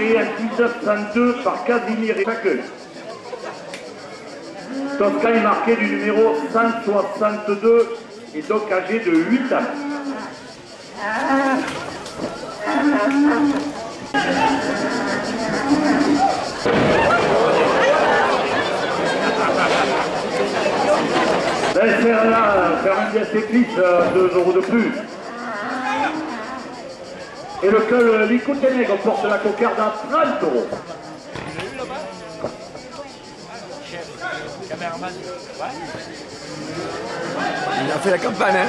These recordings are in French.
créé en 1902 par Casimir Chaqueux. Tosca est marqué du numéro 162 et donc âgé de 8 ans. Faire un geste éclipse, 2 € de plus. Et le club Licotenegro porte la cocarde à 30 €. Il a fait la campagne, hein.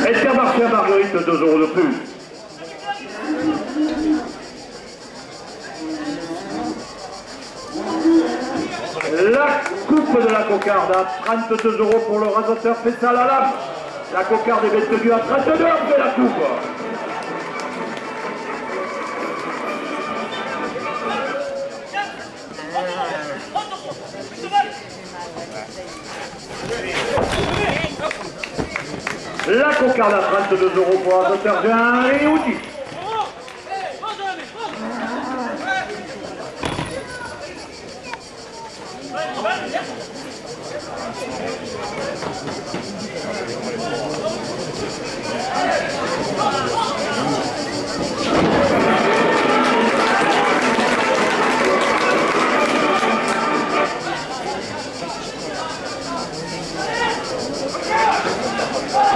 Intermarché à Marguerite, 2 € de plus. La coupe de la cocarde à 32 € pour le rasoteur Fessal à l'âme. La cocarde est maintenue à 32 € de la coupe. La cocarde à 32 € pour le rasoteur Jean et Outi.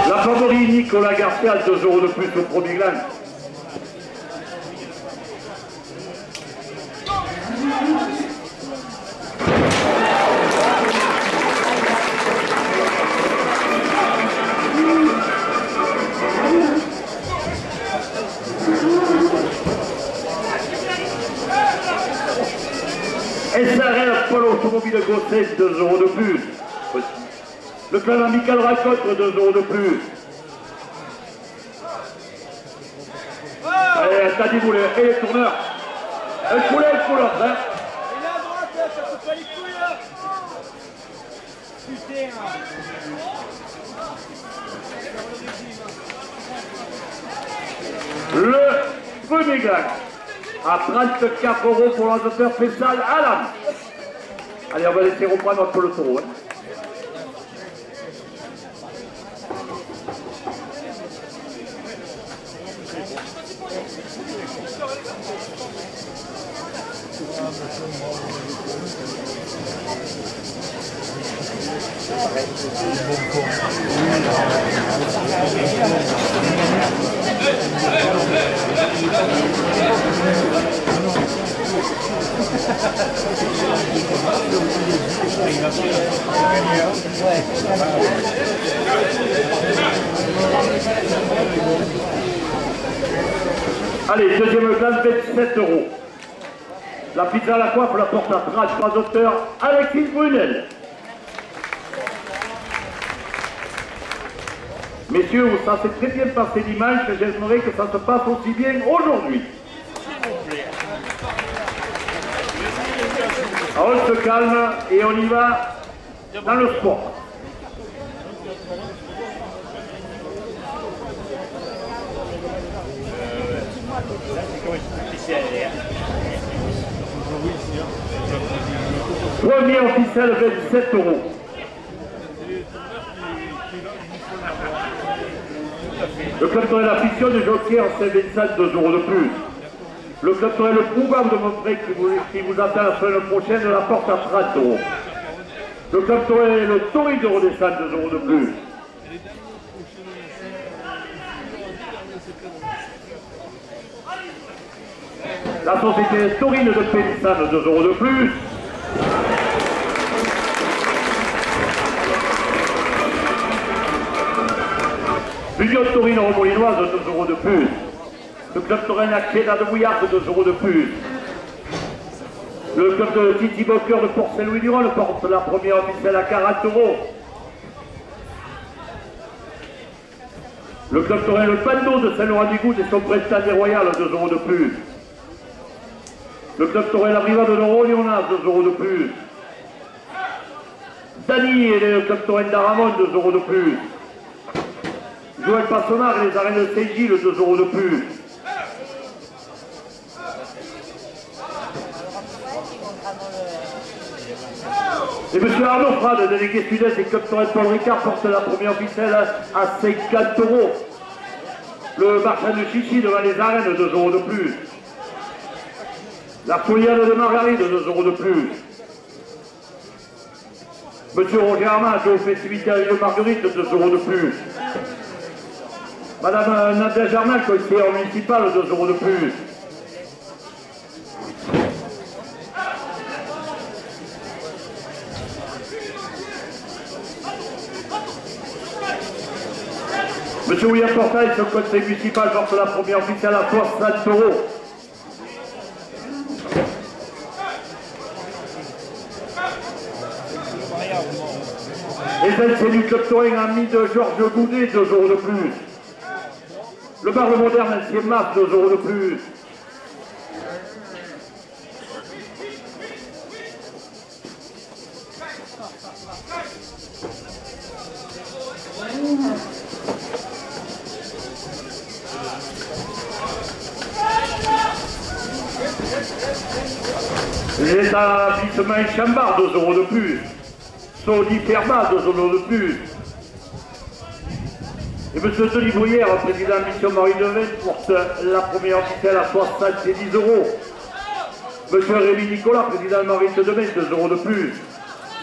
La favori Nicolas Garcia, 2 € de plus au premier glane. SRL Pôle Automobile Gosset, 2 € de plus. Le club amical Racotte, 2 € de plus. Allez, t'as dit boulet. Et les tourneurs. Le poulet, le couleur, hein. Il est à droite, ça se fait les couilles, là. Putain. Le premier glane à 34 € pour l'entraîneur Fessal à l'âme. Allez, on va laisser reprendre un peu le taureau. Hein. Allez, deuxième place, 27 €. La pizza à la coiffe la porte à 33 auteurs, Alexis Brunel. Messieurs, ça s'est très bien passé dimanche, j'aimerais que ça se passe aussi bien aujourd'hui. Alors on se calme et on y va dans le sport. Premier officiel, 27 €. Le club Torel la fiction de jockey en Saint-Vincent, 2 € de plus. Le club Torel le pouvoir de montrer qui vous attend la semaine prochaine la porte à 30 €. Le club Torel le Tori de redescendre, 2 € de plus. La société Taurine de Pélissane, 2 € de plus. L'Union Taurine Romolinoise, 2 € de plus. Le club Taurine Akeda de Bouillard, 2 € de plus. Le club de Titi Bocker de Port-Saint-Louis-du-Rhône porte la première officielle à 40 €. Le club Taurine Le Pando de Saint-Laurent-du-Goût et son prestat des Royales, 2 € de plus. Le club Torel Arriva de Noro-Lyonnaz, 2 euros de plus. Dany et le club Torel d'Aramon, 2 euros de plus. Joël Passonard et les arènes de Saint-Gilles, 2 euros de plus. Et M. Arnaud Frade, délégué sud-est et club Torel Paul Ricard, porte la première ficelle à 50 euros. Le marchand de Chichi devant les arènes, 2 euros de plus. La fouillade de Margaride, 2 euros de plus. Monsieur Roger Armand, aux festivités de Marguerite, 2 euros de plus. Madame Nadia Germain, conseillère municipale, 2 euros de plus. Monsieur William Portail, son conseil municipal, porte la première officielle à 60 euros. Les LC du club Touring a mis de Georges Goudet, 2 euros de plus. Le bar Le Moderne, ancien Mas, 2 euros de plus. Les établissements Chambard, 2 euros de plus. Sony Fermat, 2 euros de plus. Et M. Denis Bruyère, président de Mission Marie Devin, porte la première officielle à 70 euros. M. Rémi Nicolas, président de Marie Devin, 2 euros de plus.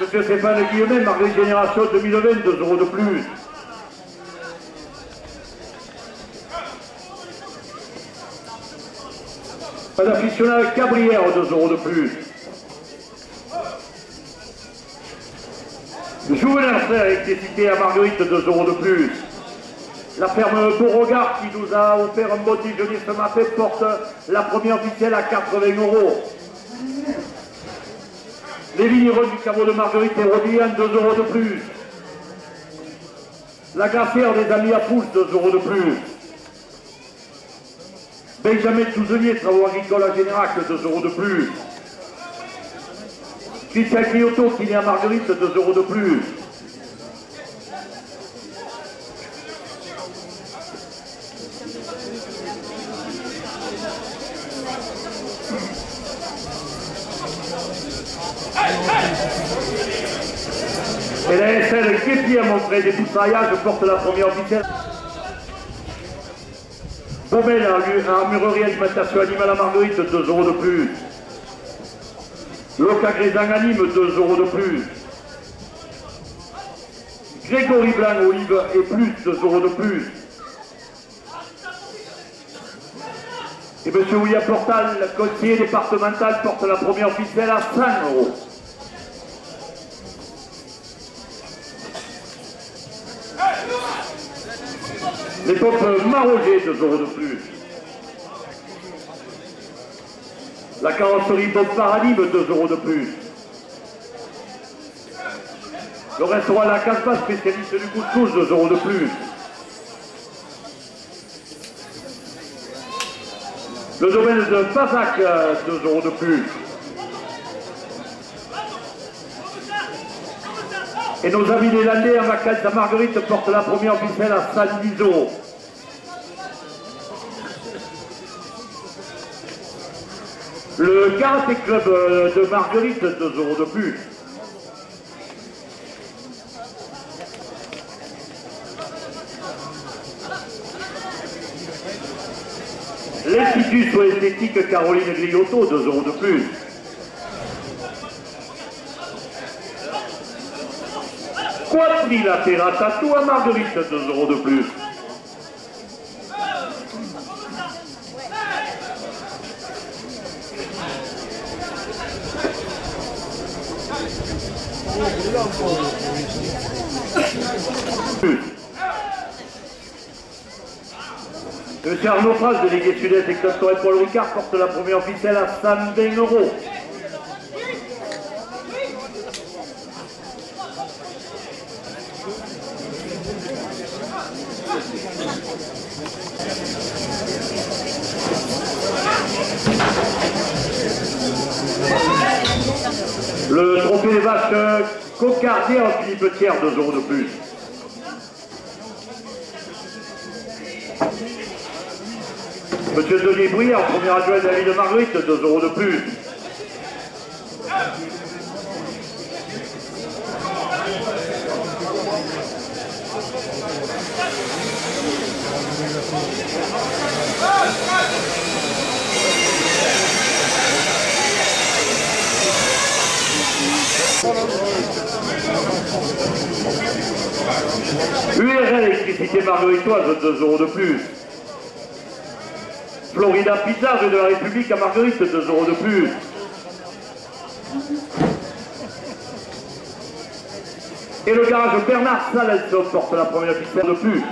M. Stéphane Guillemet, Marguerite Génération 2020, 2 euros de plus. Madame Aficionade Cabrière, 2 euros de plus. Jouvenel Frère électricité à Marguerite, 2 euros de plus. La ferme Beauregard qui nous a offert un bon déjeuner ce matin porte la première officielle à 80 euros. Les vignerons du caveau de Marguerite et Rodillan, 2 euros de plus. La glacière des Amis à Pousse, 2 euros de plus. Benjamin Touzelier, travaux agricoles à Générac, 2 euros de plus. Christian Cliotto qui est à Marguerite, 2 euros de plus. Et la SL Képi a montré des poussaillages, porte la première officielle. Baumel à Armurerie Alimentation Animale à Marguerite, 2 euros de plus. Loca Grézan Anime, 2 euros de plus. Grégory Blanc Olive et plus, 2 euros de plus. Et M. William Portal, conseiller départemental, porte la première officielle à 100 euros. Les pompes Maroger, 2 euros de plus. La carrosserie Bob Paranime, 2 euros de plus. Le restaurant La Casbah, spécialiste du couscous, 2 euros de plus. Le domaine de Bazac, 2 euros de plus. Et nos amis des Landais à Vacances à Marguerite portent la première officielle à 110 euros. Le Karaté Club de Marguerite, 2 euros de plus. L'Institut Soins Esthétiques Caroline Gliotto, 2 euros de plus. Quadrilatera Tattoo à Marguerite, 2 euros de plus. Monsieur Arnaud Pras, délégué sud-est et club Torel Paul Ricard, porte la première officielle à 120 euros. Le trophée des vaches cocardier en Philippe Thiers, 2 € de plus. Monsieur Denis Briard, premier adjoint de la ville de Marguerite, 2 € de plus. URL électricité margueritoise, 2 € de plus. Florida Pizza, rue de la République à Marguerite, 2 € de plus. Et le garage Bernard Salelson porte la première ficelle de plus.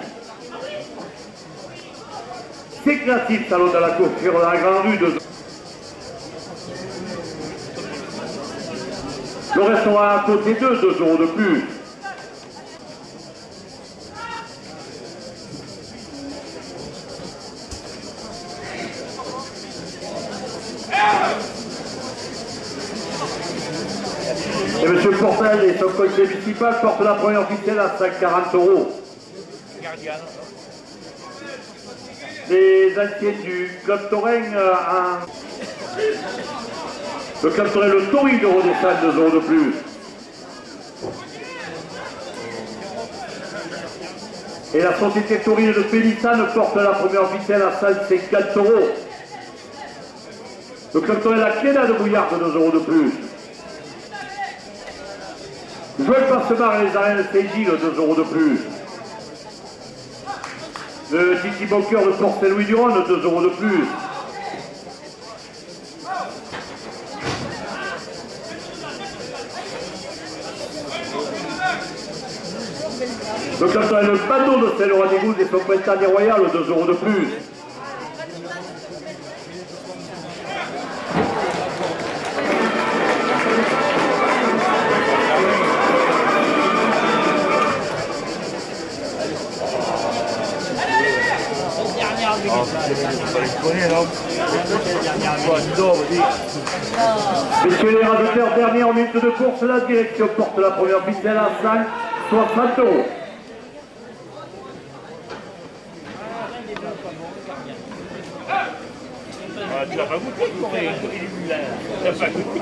C'est créatif, salon de la coiffure de la Grande Rue, 2 €. Le restaurant à côté 2 € de plus. Et M. Portel et son conseil municipal portent la première officielle à 5,40 €. Les anciens du Club Taurin, le Club Taurin, le Taurine de redescend 2 € de plus. Et la société taurine de Pélissane porte la première officielle à 150 €. Le Club Taurin, la Cléna de Bouillard, 2 € de plus. Joël Passemar et les arènes de Saint-Gilles, 2 € de plus. Le Titi Boncoeur de Port-Saint-Louis-du-Rhône, 2 € de plus. Le canton et le bateau de Saint-Laurent-des-Goudes et son prestataire royal, 2 € de plus. Messieurs les rajouteurs, dernière minute de course, la direction porte la première ficelle à 5,60 €. Tu n'as pas goûté, Corée. Tu n'as pas goûté.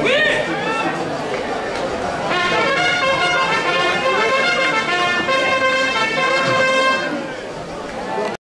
Oui.